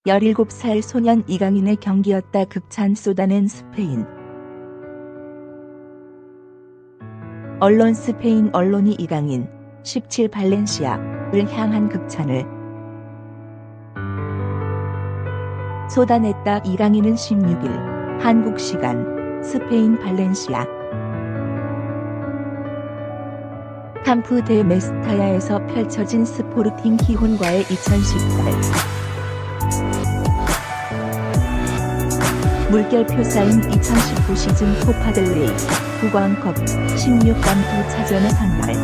17살 소년 이강인의 경기였다. 극찬 쏟아낸 스페인 언론. 스페인 언론이 이강인 17 발렌시아를 향한 극찬을 쏟아냈다. 이강인은 16일 한국 시간 스페인 발렌시아 캠프 데 메스타야에서 펼쳐진 스포르팅 기혼과의 2018 물결표 쌓인 2019 시즌 코파델레이 구광컵 16강 2차전의 선발로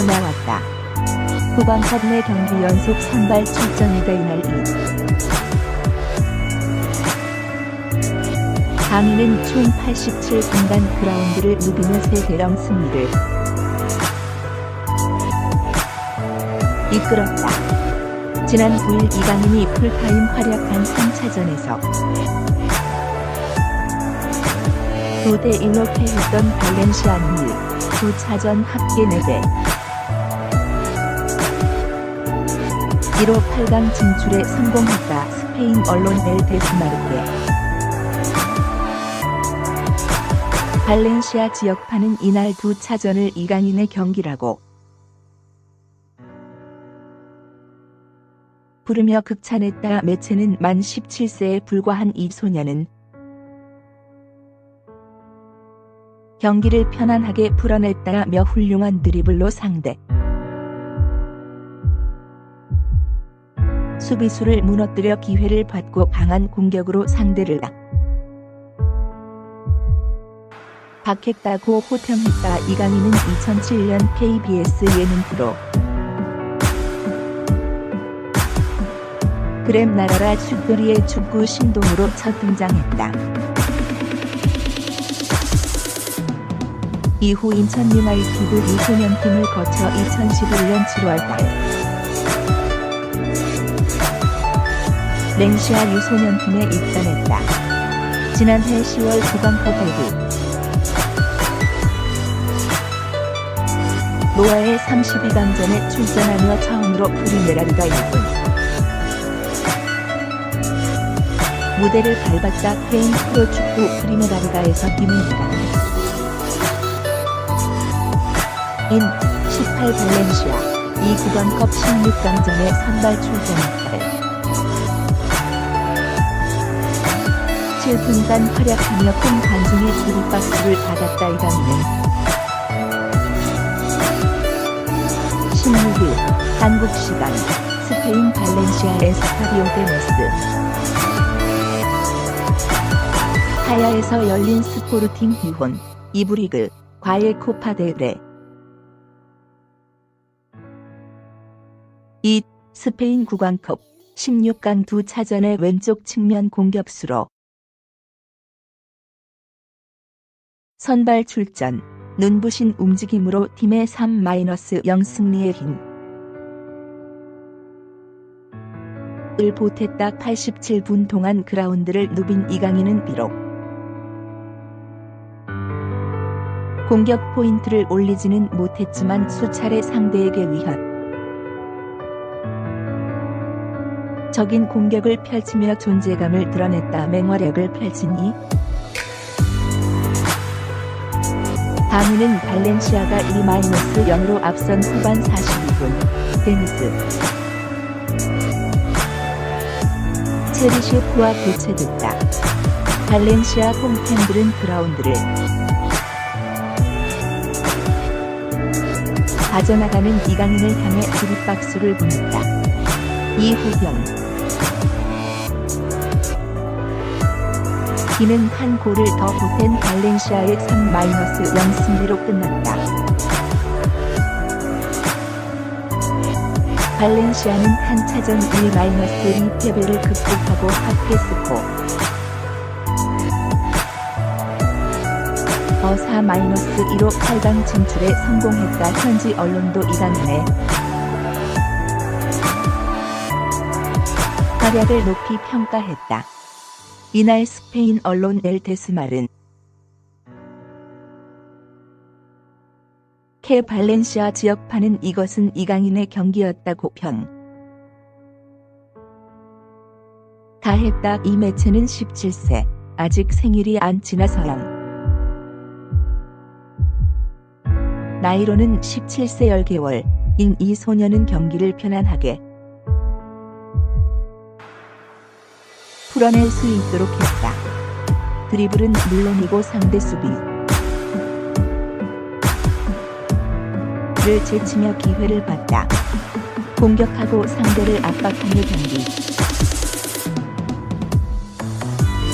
나왔다. 구광컵 내 경기 연속 선발 출전이다. 이날 이강인은 총 87분간 그라운드를 누비며 3대령 승리를 이끌었다. 지난 9일 이강인이 풀타임 활약한 3차전에서 2대1로 패했던 발렌시아는 2차전 합계 4대 1로 8강 진출에 성공했다. 스페인 언론 엘 데스마르케 발렌시아 지역파는 이날 2차전을 이강인의 경기라고 부르며 극찬했다. 매체는 만 17세에 불과한 이 소년은 경기를 편안하게 풀어냈다며 훌륭한 드리블로 상대 수비수를 무너뜨려 기회를 받고 강한 공격으로 상대를 박했다고 호평했다. 이강인은 2007년 KBS 예능 프로 그램 나라라 슛돌이의 축구 신동으로 첫 등장했다. 이후 인천 유나이티드 유소년팀을 거쳐 2011년 7월달 랭시아 유소년팀에 입단했다. 지난해 10월 구강컵 데뷔 노아의 32강전에 출전하며 처음으로 프리메라리가 1군 무대를 밟았다. 스페인 프로축구 프리메라리가에서 뛰는 이강인 18 발렌시아 이 구강컵 16강전에 선발 출전했다. 7분간 활약하며 큰 관중의 기립박수를 받았다. 이강인은 16일 한국 시간 스페인 발렌시아의 스타디오 데 메스 타야에서 열린 스포르팅 기혼 2부 리그 과의 코파 델레 이 스페인 구강컵 16강 2차전의 왼쪽 측면 공격수로 선발 출전, 눈부신 움직임으로 팀의 3-0 승리의 힘을 보탰다. 87분 동안 그라운드를 누빈 이강인은 비록 공격 포인트를 올리지는 못했지만 수차례 상대에게 위협적인 공격을 펼치며 존재감을 드러냈다. 맹활약을 펼친 이강인은 발렌시아가 1-0으로 앞선 후반 42분 데니스 체리셰프와 교체됐다. 발렌시아 홈팬들은 그라운드를 빠져나가는 이강인을 향해 기립박수를 보냈다. 이후 경기는 한 골을 더 보탠 발렌시아의 3-0 승리로 끝났다. 발렌시아는 한 차전 1-2 패배를 극복하고 하프스코 4-1로 8강 진출에 성공했다. 현지 언론도 이강인의 활약을 높이 평가했다. 이날 스페인 언론 엘 데스마른 케 발렌시아 지역파는 이것은 이강인의 경기였다고 평. 했다. 이 매체는 17세, 아직 생일이 안 지나서양. 나이로는 17세 10개월, 인 이 소녀는 경기를 편안하게 풀어낼 수 있도록 했다. 드리블은 물론이고 상대 수비를 제치며 기회를 봤다. 공격하고 상대를 압박하는 경기를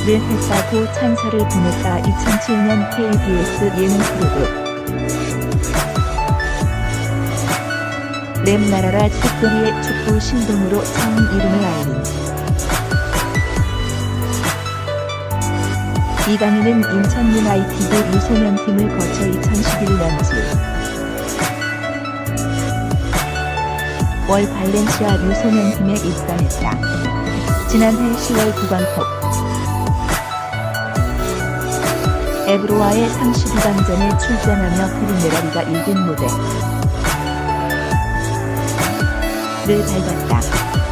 했다고 찬사를 보냈다. 2007년 KBS 예능 프로그램 램나라라 특별히의 축구 신동으로 처음 이름을 알린 이강인은 인천 유나이티드 유소년팀을 거쳐 2011년지 월 발렌시아 유소년팀에 입단했다. 지난해 10월 구강컵 에브로와의 32강전에 출전하며 프리메라리가 1군 무대를 밟았다.